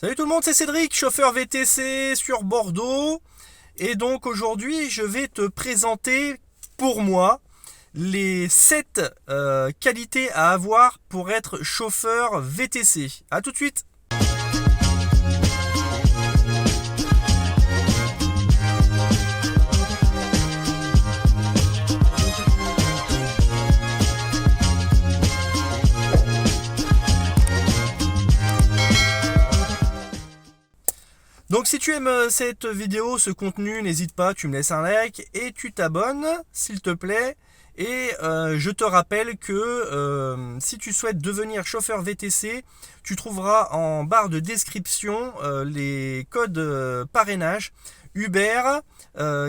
Salut tout le monde, c'est Cédric, chauffeur VTC sur Bordeaux. Et donc aujourd'hui, je vais te présenter pour moi les 7 qualités à avoir pour être chauffeur VTC. A tout de suite. Donc si tu aimes cette vidéo, ce contenu, n'hésite pas, tu me laisses un like et tu t'abonnes, s'il te plaît. Et je te rappelle que si tu souhaites devenir chauffeur VTC, tu trouveras en barre de description les codes parrainage Uber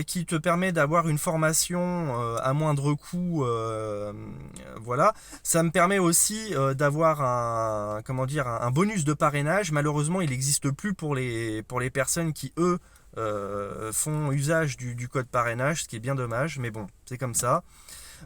qui te permet d'avoir une formation à moindre coût. Voilà. Ça me permet aussi d'avoir un bonus de parrainage. Malheureusement, il n'existe plus pour les personnes qui, eux, font usage du code parrainage, ce qui est bien dommage, mais bon, c'est comme ça.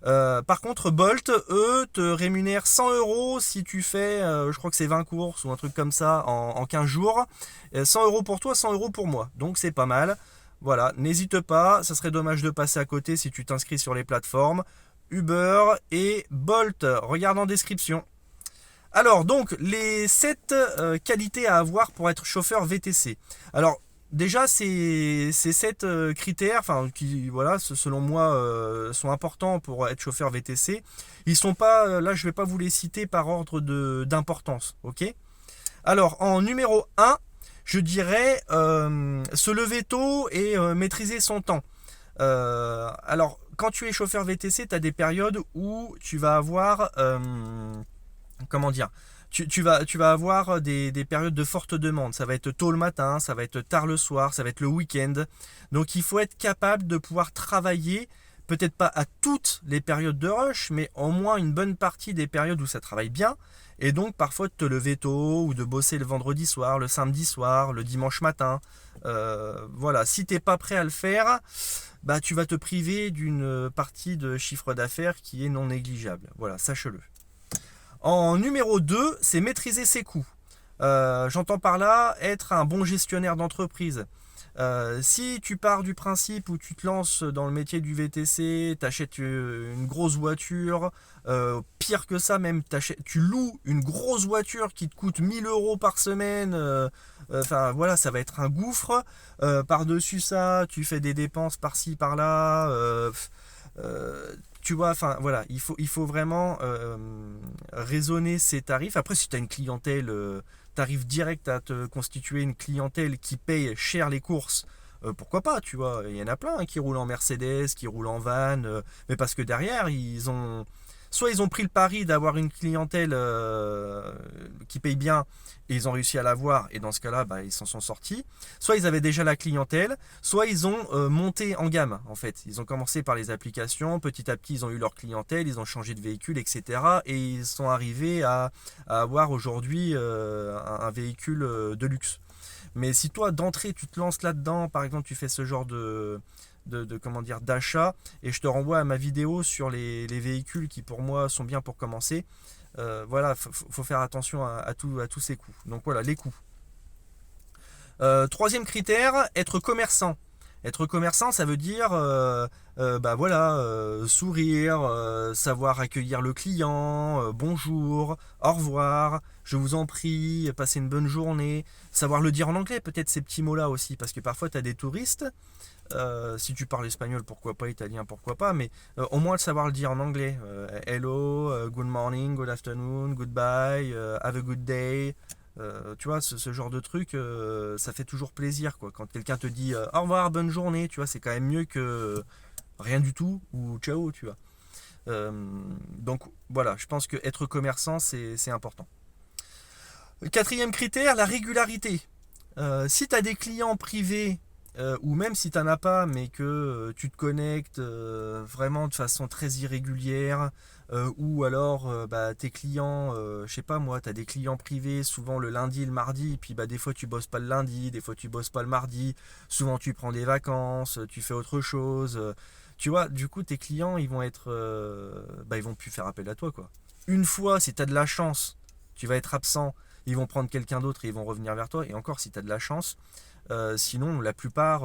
Par contre, Bolt, eux, te rémunèrent 100 € si tu fais, je crois que c'est 20 courses ou un truc comme ça en 15 jours. 100 € pour toi, 100 € pour moi. Donc c'est pas mal. Voilà, n'hésite pas, ça serait dommage de passer à côté si tu t'inscris sur les plateformes Uber et Bolt. Regarde en description. Alors, donc, les 7 qualités à avoir pour être chauffeur VTC. Alors, déjà, ces 7 critères, enfin, qui, voilà, selon moi, sont importants pour être chauffeur VTC. Ils sont pas, là, je vais pas vous les citer par ordre d'importance, ok? Alors, en numéro 1, je dirais se lever tôt et maîtriser son temps. Alors, quand tu es chauffeur VTC, tu as des périodes où tu vas avoir comment dire, tu vas avoir des périodes de forte demande. Ça va être tôt le matin, ça va être tard le soir, ça va être le week-end. Donc il faut être capable de pouvoir travailler, peut-être pas à toutes les périodes de rush, mais au moins une bonne partie des périodes où ça travaille bien. Et donc parfois de te lever tôt ou de bosser le vendredi soir, le samedi soir, le dimanche matin. Voilà, si tu n'es pas prêt à le faire, bah, tu vas te priver d'une partie de chiffre d'affaires qui est non négligeable. Voilà, sache-le. En numéro 2, c'est maîtriser ses coûts. J'entends par là être un bon gestionnaire d'entreprise. Si tu pars du principe où tu te lances dans le métier du VTC, tu achètes une grosse voiture, pire que ça même, tu loues une grosse voiture qui te coûte 1000 € par semaine, enfin voilà, ça va être un gouffre. Par-dessus ça, tu fais des dépenses par-ci par-là. Tu vois, enfin voilà, il faut vraiment raisonner ses tarifs. Après, si tu as une clientèle, tu arrives direct à te constituer une clientèle qui paye cher les courses, pourquoi pas, tu vois. Il y en a plein hein, qui roulent en Mercedes, qui roulent en van, mais parce que derrière, soit ils ont pris le pari d'avoir une clientèle qui paye bien et ils ont réussi à l'avoir et dans ce cas-là, bah, ils s'en sont sortis. Soit ils avaient déjà la clientèle, soit ils ont monté en gamme en fait. Ils ont commencé par les applications, petit à petit ils ont eu leur clientèle, ils ont changé de véhicule, etc. Et ils sont arrivés à avoir aujourd'hui un véhicule de luxe. Mais si toi d'entrée tu te lances là-dedans, par exemple tu fais ce genre comment dire, d'achat, et je te renvoie à ma vidéo sur les véhicules qui pour moi sont bien pour commencer. Voilà, faut faire attention à tous ces coûts. Donc voilà, les coûts. Troisième critère, être commerçant. Être commerçant, ça veut dire bah voilà, sourire, savoir accueillir le client, bonjour, au revoir, je vous en prie, passez une bonne journée, savoir le dire en anglais, peut-être ces petits mots-là aussi, parce que parfois tu as des touristes, si tu parles espagnol, pourquoi pas, italien, pourquoi pas, mais au moins de savoir le dire en anglais. Hello, good morning, good afternoon, goodbye, have a good day. Tu vois, ce genre de truc, ça fait toujours plaisir, quoi. Quand quelqu'un te dit au revoir, bonne journée, tu vois, c'est quand même mieux que rien du tout ou ciao, tu vois. Donc voilà, je pense que être commerçant, c'est important. Quatrième critère, la régularité. Si tu as des clients privés, ou même si tu n'en as pas, mais que tu te connectes vraiment de façon très irrégulière, ou alors bah, tes clients, je sais pas moi, tu as des clients privés souvent le lundi et le mardi, et puis bah, des fois tu bosses pas le lundi, des fois tu bosses pas le mardi, souvent tu prends des vacances, tu fais autre chose. Tu vois, du coup tes clients ils vont être, bah, ils vont plus faire appel à toi quoi. Une fois, si tu as de la chance, tu vas être absent. ils vont prendre quelqu'un d'autre et ils vont revenir vers toi. Et encore, si tu as de la chance. Sinon, la plupart,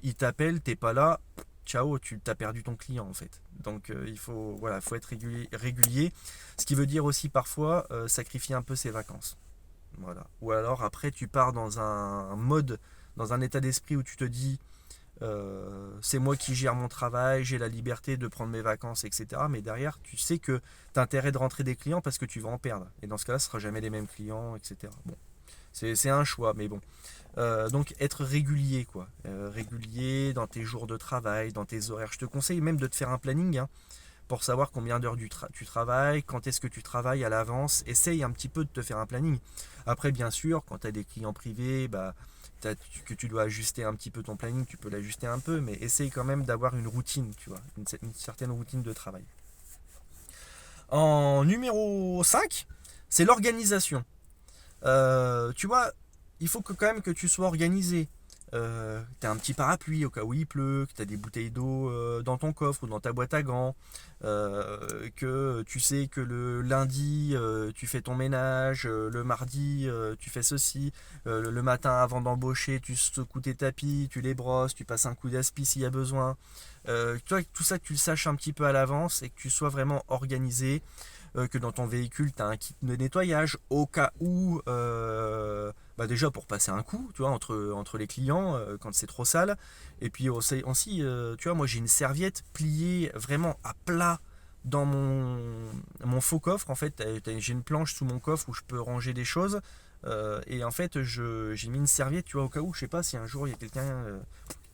ils t'appellent, t'es pas là, ciao, tu t'as perdu ton client en fait. Donc faut être régulier. Ce qui veut dire aussi parfois sacrifier un peu ses vacances. Voilà. Ou alors après, tu pars dans un mode, dans un état d'esprit où tu te dis c'est moi qui gère mon travail, j'ai la liberté de prendre mes vacances, etc. Mais derrière, tu sais que tu as intérêt de rentrer des clients parce que tu vas en perdre. Et dans ce cas-là, ce ne sera jamais les mêmes clients, etc. Bon, c'est un choix, mais bon. Donc être régulier, quoi. Régulier dans tes jours de travail, dans tes horaires. Je te conseille même de te faire un planning hein, pour savoir combien d'heures tu travailles, quand est-ce que tu travailles à l'avance. Essaye un petit peu de te faire un planning. Après, bien sûr, quand tu as des clients privés, bah, que tu dois ajuster un petit peu ton planning, tu peux l'ajuster un peu, mais essaye quand même d'avoir une routine, tu vois, une certaine routine de travail. En numéro 5, c'est l'organisation. Tu vois, il faut quand même que tu sois organisé. Tu as un petit parapluie au cas où il pleut, que tu as des bouteilles d'eau dans ton coffre ou dans ta boîte à gants, que tu sais que le lundi tu fais ton ménage, le mardi tu fais ceci, le matin avant d'embaucher tu secoues tes tapis, tu les brosses, tu passes un coup d'aspi s'il y a besoin. Tu vois, tout ça que tu le saches un petit peu à l'avance et que tu sois vraiment organisé, que dans ton véhicule tu as un kit de nettoyage au cas où bah déjà pour passer un coup tu vois entre les clients quand c'est trop sale, et puis aussi tu vois, moi j'ai une serviette pliée vraiment à plat dans mon faux coffre en fait. J'ai une planche sous mon coffre où je peux ranger des choses, et en fait j'ai mis une serviette, tu vois, au cas où, je sais pas si un jour il y a quelqu'un,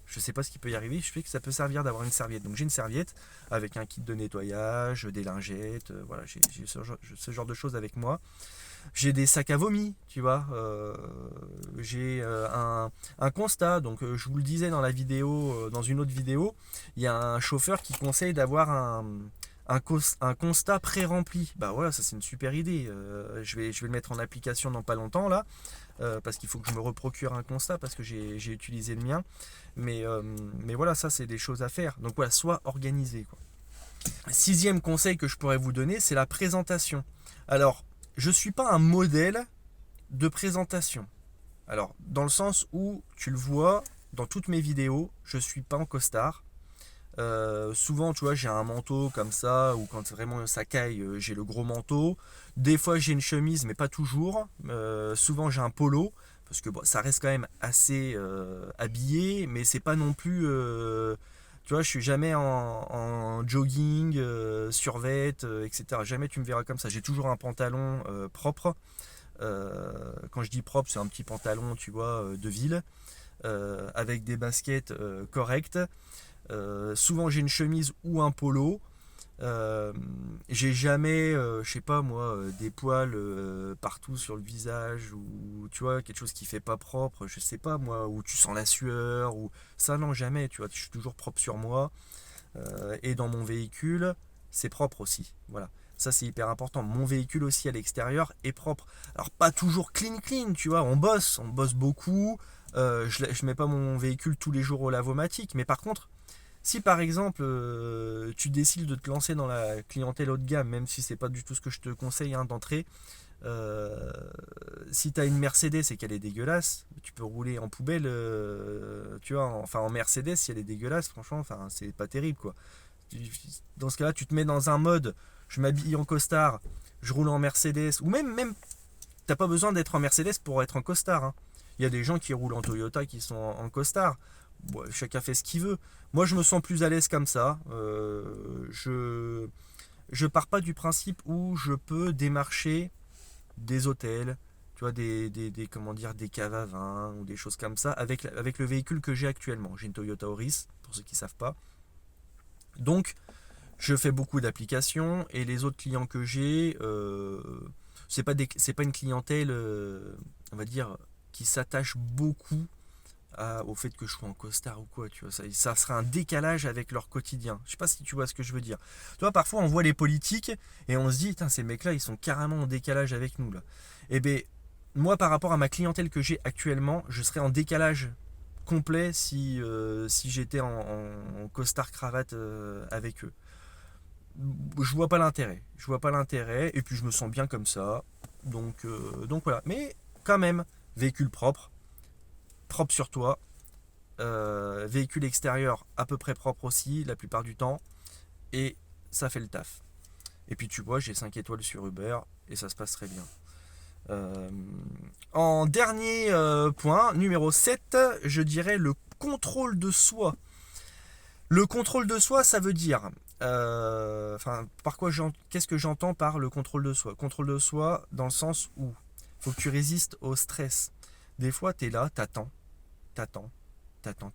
je sais pas ce qui peut y arriver, je sais que ça peut servir d'avoir une serviette. Donc j'ai une serviette avec un kit de nettoyage, des lingettes, voilà, j'ai ce genre de choses avec moi. J'ai des sacs à vomi, tu vois. J'ai un constat. Donc je vous le disais dans la vidéo, dans une autre vidéo, il y a un chauffeur qui conseille d'avoir un constat pré-rempli. Bah voilà, ça c'est une super idée. Je vais le mettre en application dans pas longtemps là. Parce qu'il faut que je me reprocure un constat parce que j'ai utilisé le mien. Mais voilà, ça c'est des choses à faire. Donc voilà, sois organisé, quoi. Sixième conseil que je pourrais vous donner, c'est la présentation. Alors, je ne suis pas un modèle de présentation. Alors, dans le sens où, tu le vois, dans toutes mes vidéos, je ne suis pas en costard. Souvent, tu vois, j'ai un manteau comme ça, ou quand vraiment ça caille, j'ai le gros manteau. Des fois, j'ai une chemise, mais pas toujours. Souvent, j'ai un polo, parce que bon, ça reste quand même assez habillé, mais c'est pas non plus. Tu vois, je suis jamais en jogging, survêt, etc. Jamais tu me verras comme ça. J'ai toujours un pantalon propre. Quand je dis propre, c'est un petit pantalon, tu vois, de ville, avec des baskets correctes. Souvent j'ai une chemise ou un polo. J'ai jamais, je sais pas moi, des poils partout sur le visage, ou tu vois, quelque chose qui fait pas propre, je sais pas moi, où tu sens la sueur, ou ça, non, jamais, tu vois, je suis toujours propre sur moi. Et dans mon véhicule, c'est propre aussi. Voilà. Ça, c'est hyper important. Mon véhicule aussi à l'extérieur est propre. Alors, pas toujours clean, clean, tu vois. On bosse beaucoup. Je mets pas mon véhicule tous les jours au lavomatique. Mais par contre, si par exemple tu décides de te lancer dans la clientèle haut de gamme, même si c'est pas du tout ce que je te conseille hein, d'entrée, si tu as une Mercedes et qu'elle est dégueulasse, tu peux rouler en poubelle, tu vois, enfin en Mercedes, si elle est dégueulasse, franchement, enfin, c'est pas terrible quoi. Dans ce cas-là, tu te mets dans un mode, je m'habille en costard, je roule en Mercedes, ou même t'as pas besoin d'être en Mercedes pour être en costard, hein. Il y a des gens qui roulent en Toyota qui sont en costard. Bon, chacun fait ce qu'il veut. Moi, je me sens plus à l'aise comme ça. Je pars pas du principe où je peux démarcher des hôtels, tu vois, comment dire, des caves à vin ou des choses comme ça avec le véhicule que j'ai actuellement. J'ai une Toyota Auris, pour ceux qui ne savent pas. Donc, je fais beaucoup d'applications et les autres clients que j'ai, c'est pas une clientèle, on va dire, qui s'attache beaucoup au fait que je sois en costard ou quoi, tu vois, ça sera un décalage avec leur quotidien. Je sais pas si tu vois ce que je veux dire. Tu vois, parfois on voit les politiques et on se dit, ces mecs-là, ils sont carrément en décalage avec nous là. Et ben, moi, par rapport à ma clientèle que j'ai actuellement, je serais en décalage complet si j'étais en costard cravate avec eux. Je vois pas l'intérêt. Et puis je me sens bien comme ça. Donc voilà. Mais quand même, véhicule propre, propre sur toi. Véhicule extérieur à peu près propre aussi, la plupart du temps. Et ça fait le taf. Et puis tu vois, j'ai 5 étoiles sur Uber et ça se passe très bien. En dernier point, numéro 7, je dirais le contrôle de soi. Le contrôle de soi, ça veut dire... qu'est-ce que j'entends par le contrôle de soi? Contrôle de soi dans le sens où il faut que tu résistes au stress. Des fois, tu es là, t'attends, t'as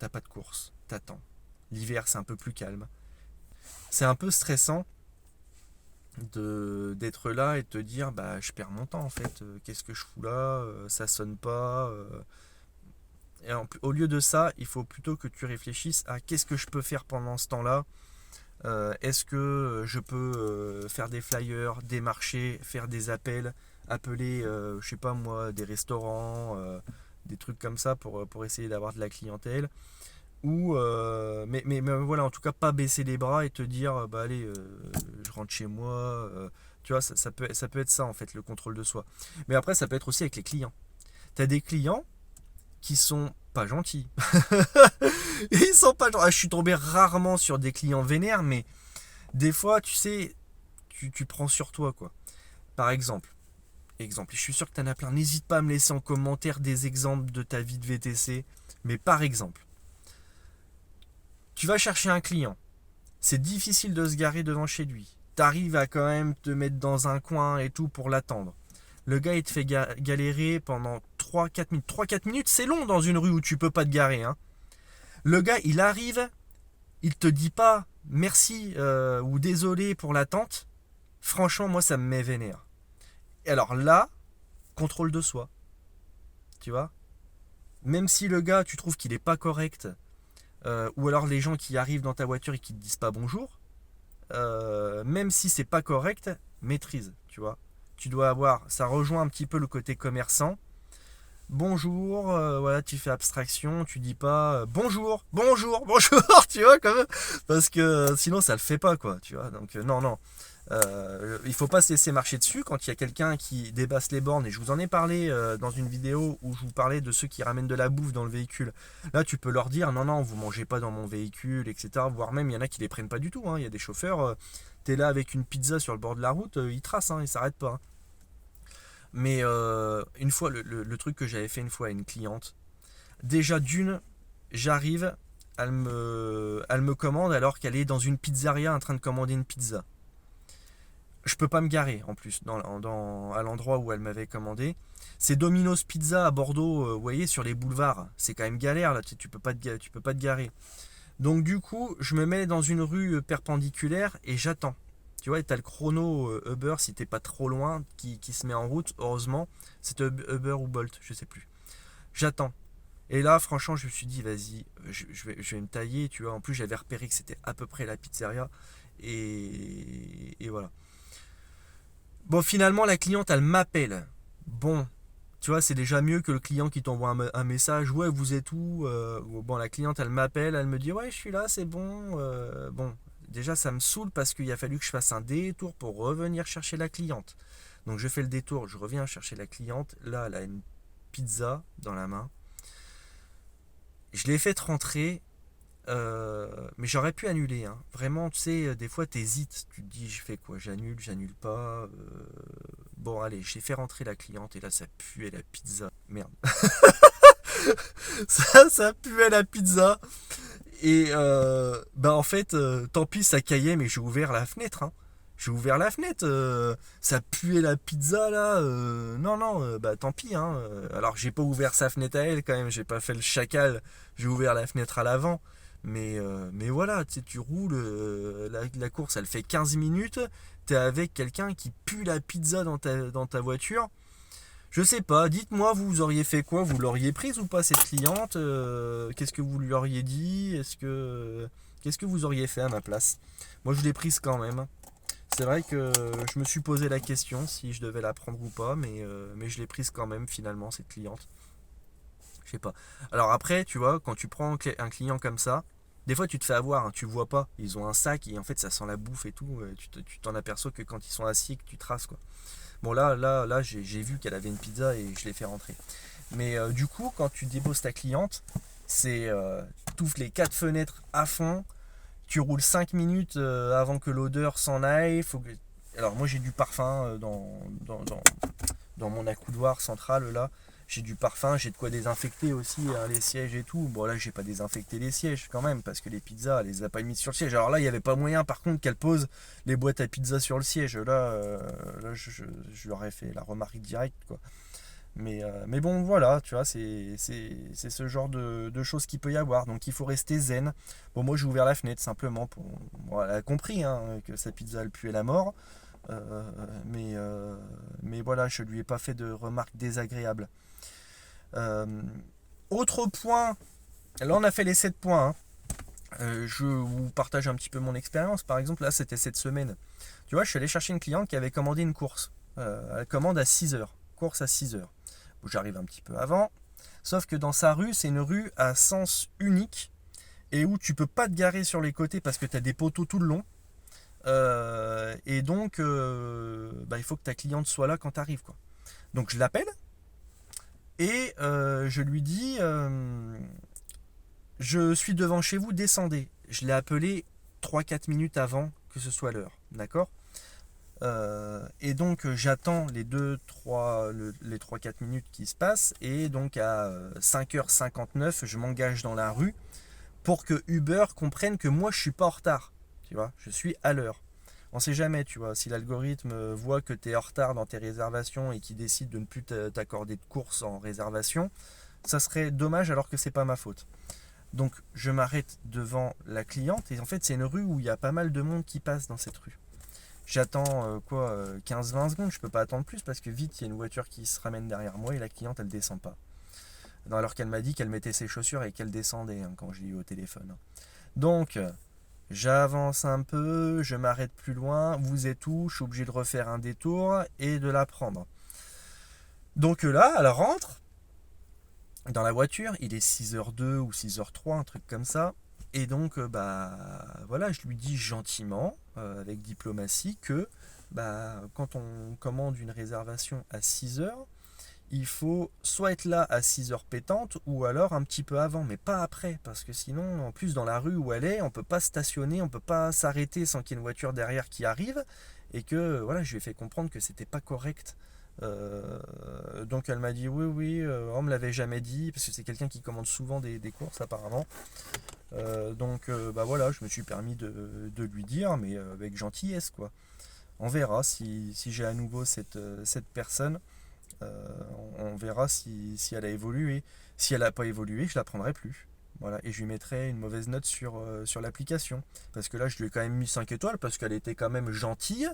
pas de course, t'attends. L'hiver, c'est un peu plus calme. C'est un peu stressant d'être là et de te dire bah je perds mon temps en fait, qu'est-ce que je fous là, ça sonne pas, au lieu de ça il faut plutôt que tu réfléchisses à qu'est-ce que je peux faire pendant ce temps-là. Est-ce que je peux faire des flyers, démarcher, faire des appels, appeler je sais pas moi des restaurants, des trucs comme ça pour essayer d'avoir de la clientèle, ou mais voilà, en tout cas pas baisser les bras et te dire bah allez je rentre chez moi, tu vois, ça peut être ça en fait, le contrôle de soi. Mais après ça peut être aussi avec les clients. T'as des clients qui sont pas gentils. Ils sont pas gentils. Je suis tombé rarement sur des clients vénères, mais des fois tu sais, tu prends sur toi quoi. Par exemple, je suis sûr que tu en as plein, n'hésite pas à me laisser en commentaire des exemples de ta vie de VTC. Mais par exemple, tu vas chercher un client, c'est difficile de se garer devant chez lui. Tu arrives à quand même te mettre dans un coin et tout pour l'attendre. Le gars, il te fait galérer pendant 3-4 minutes. 3-4 minutes, c'est long dans une rue où tu peux pas te garer. Hein. Le gars, il arrive, il te dit pas merci ou désolé pour l'attente. Franchement, moi, ça me met vénère. Et alors là, contrôle de soi. Tu vois ? Même si le gars, tu trouves qu'il est pas correct, ou alors les gens qui arrivent dans ta voiture et qui te disent pas bonjour, même si c'est pas correct, maîtrise, tu vois. Tu dois avoir, ça rejoint un petit peu le côté commerçant. Bonjour, voilà, tu fais abstraction, tu dis pas bonjour, tu vois, quand même, parce que sinon ça le fait pas, quoi, tu vois. Donc non. Il faut pas se laisser marcher dessus quand il y a quelqu'un qui dépasse les bornes, et je vous en ai parlé dans une vidéo où je vous parlais de ceux qui ramènent de la bouffe dans le véhicule. Là tu peux leur dire non, vous mangez pas dans mon véhicule, etc. Voire même il y en a qui les prennent pas du tout, hein. Il y a des chauffeurs, t'es là avec une pizza sur le bord de la route, ils tracent, hein, ils s'arrêtent pas, hein. Mais une fois, le truc que j'avais fait une fois à une cliente, déjà d'une, j'arrive, elle me commande alors qu'elle est dans une pizzeria en train de commander une pizza. Je peux pas me garer en plus à l'endroit où elle m'avait commandé. C'est Domino's Pizza à Bordeaux, vous voyez, sur les boulevards. C'est quand même galère là, tu peux pas te garer. Donc du coup, je me mets dans une rue perpendiculaire et j'attends. Tu vois, tu as le chrono Uber si t'es pas trop loin qui se met en route, heureusement. C'est Uber ou Bolt, je sais plus. J'attends. Et là, franchement, je me suis dit, vas-y, je vais me tailler. Tu vois, en plus, j'avais repéré que c'était à peu près la pizzeria. Et voilà. Bon, finalement, la cliente, elle m'appelle. Bon, tu vois, c'est déjà mieux que le client qui t'envoie un message. Ouais, vous êtes où? Bon, la cliente, elle m'appelle, elle me dit, ouais, je suis là, c'est bon. Bon, déjà, ça me saoule parce qu'il a fallu que je fasse un détour pour revenir chercher la cliente. Donc, je fais le détour, je reviens chercher la cliente. Là, elle a une pizza dans la main. Je l'ai faite rentrer. Mais j'aurais pu annuler, hein. Vraiment, tu sais, des fois t'hésites, tu te dis je fais quoi, j'annule pas. Bon allez, j'ai fait rentrer la cliente et là ça puait la pizza. Merde. ça puait la pizza. Et en fait, tant pis, ça caillait, mais j'ai ouvert la fenêtre, hein. J'ai ouvert la fenêtre, ça puait la pizza là, non, tant pis, hein. Alors j'ai pas ouvert sa fenêtre à elle quand même, j'ai pas fait le chacal, j'ai ouvert la fenêtre à l'avant. Mais voilà, tu roules, la course elle fait 15 minutes, t'es avec quelqu'un qui pue la pizza dans ta voiture. Je sais pas, dites-moi, vous auriez fait quoi? Vous l'auriez prise ou pas cette cliente? Qu'est-ce que vous lui auriez dit? Qu'est-ce que vous auriez fait à ma place? Moi je l'ai prise quand même. C'est vrai que je me suis posé la question si je devais la prendre ou pas, mais je l'ai prise quand même finalement cette cliente. Je sais pas. Alors après, tu vois, quand tu prends un client comme ça, des fois tu te fais avoir, hein, tu vois pas. Ils ont un sac et en fait ça sent la bouffe et tout. Tu t'en aperçois que quand ils sont assis et que tu traces, quoi. Bon là j'ai vu qu'elle avait une pizza et je l'ai fait rentrer. Mais du coup, quand tu déposes ta cliente, c'est t'ouvres les 4 fenêtres à fond, tu roules 5 minutes avant que l'odeur s'en aille. Alors moi j'ai du parfum dans mon accoudoir central là. J'ai du parfum, j'ai de quoi désinfecter aussi hein, les sièges et tout. Bon là j'ai pas désinfecté les sièges quand même parce que les pizzas elle les a pas mis sur le siège. Alors là il n'y avait pas moyen par contre qu'elle pose les boîtes à pizza sur le siège. Là je lui aurais fait la remarque directe quoi. Mais bon voilà, tu vois, c'est ce genre de choses qu'il peut y avoir. Donc il faut rester zen. Bon moi j'ai ouvert la fenêtre simplement pour... Bon, elle a compris hein, que sa pizza elle puait la mort. Euh, mais voilà, je lui ai pas fait de remarques désagréables. Euh, Autre point, là on a fait les 7 points. Hein. Je vous partage un petit peu mon expérience. Par exemple, là c'était cette semaine. Tu vois, je suis allé chercher une cliente qui avait commandé une course. Elle commande à 6 heures. Course à 6 heures. Bon, j'arrive un petit peu avant. Sauf que dans sa rue, c'est une rue à sens unique et où tu peux pas te garer sur les côtés parce que tu as des poteaux tout le long. Et donc, il faut que ta cliente soit là quand tu arrives. Quoi. Donc je l'appelle et je lui dis je suis devant chez vous, descendez. Je l'ai appelé 3-4 minutes avant que ce soit l'heure. D'accord. Et donc j'attends les 3-4 minutes qui se passent et donc à 5h59 je m'engage dans la rue pour que Uber comprenne que moi je suis pas en retard, tu vois, je suis à l'heure. On sait jamais, tu vois, si l'algorithme voit que tu es en retard dans tes réservations et qu'il décide de ne plus t'accorder de course en réservation, ça serait dommage alors que c'est pas ma faute. Donc je m'arrête devant la cliente et en fait c'est une rue où il y a pas mal de monde qui passe dans cette rue. J'attends 15-20 secondes, je peux pas attendre plus parce que vite il y a une voiture qui se ramène derrière moi et la cliente elle descend pas. Alors qu'elle m'a dit qu'elle mettait ses chaussures et qu'elle descendait hein, quand j'ai eu au téléphone. Donc j'avance un peu, je m'arrête plus loin, vous êtes où? Je suis obligé de refaire un détour et de la prendre. Donc là, elle rentre dans la voiture, il est 6h02 ou 6h03, un truc comme ça. Et donc, voilà, je lui dis gentiment, avec diplomatie, que quand on commande une réservation à 6h, il faut soit être là à 6h pétantes ou alors un petit peu avant, mais pas après, parce que sinon, en plus, dans la rue où elle est, on peut pas stationner, on peut pas s'arrêter sans qu'il y ait une voiture derrière qui arrive, et que, voilà, je lui ai fait comprendre que c'était pas correct. Donc elle m'a dit oui, on me l'avait jamais dit, parce que c'est quelqu'un qui commande souvent des courses apparemment. Donc voilà, je me suis permis de lui dire, mais avec gentillesse quoi. On verra si j'ai à nouveau cette personne. On verra si elle a évolué. Si elle n'a pas évolué, je la prendrai plus. Voilà, et je lui mettrai une mauvaise note sur l'application. Parce que là, je lui ai quand même mis 5 étoiles parce qu'elle était quand même gentille.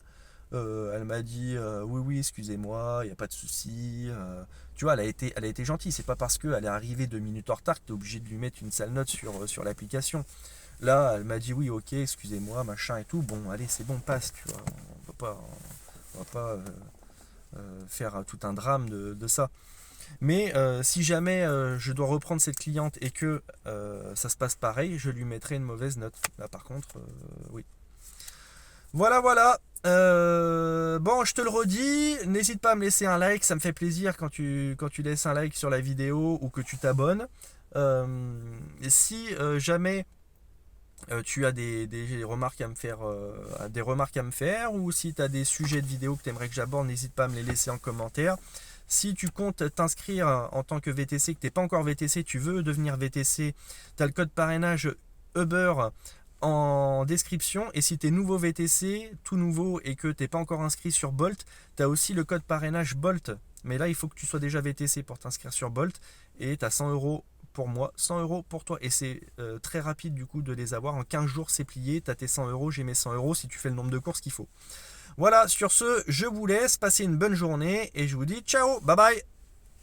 Elle m'a dit oui, excusez-moi, il n'y a pas de souci. Tu vois, elle a été gentille. C'est pas parce qu'elle est arrivée 2 minutes en retard que tu es obligé de lui mettre une sale note sur l'application. Là, elle m'a dit oui, ok, excusez-moi, machin et tout. Bon, allez, c'est bon, passe, tu vois. On va pas faire tout un drame de ça. Mais si jamais je dois reprendre cette cliente et que ça se passe pareil, je lui mettrai une mauvaise note. Là, par contre, oui. Voilà. Bon, je te le redis, n'hésite pas à me laisser un like, ça me fait plaisir quand tu laisses un like sur la vidéo ou que tu t'abonnes. Si jamais tu as des remarques à me faire, ou si tu as des sujets de vidéo que tu aimerais que j'aborde, n'hésite pas à me les laisser en commentaire. Si tu comptes t'inscrire en tant que VTC, que tu n'es pas encore VTC, tu veux devenir VTC, tu as le code parrainage Uber en description, et si tu es nouveau VTC, tout nouveau, et que tu n'es pas encore inscrit sur Bolt, tu as aussi le code parrainage Bolt, mais là il faut que tu sois déjà VTC pour t'inscrire sur Bolt, et tu as 100 € pour moi, 100 € pour toi, et c'est très rapide du coup de les avoir, en 15 jours c'est plié, tu as tes 100 €, j'ai mes 100 € si tu fais le nombre de courses qu'il faut. Voilà, sur ce, je vous laisse, passer une bonne journée, et je vous dis ciao, bye bye.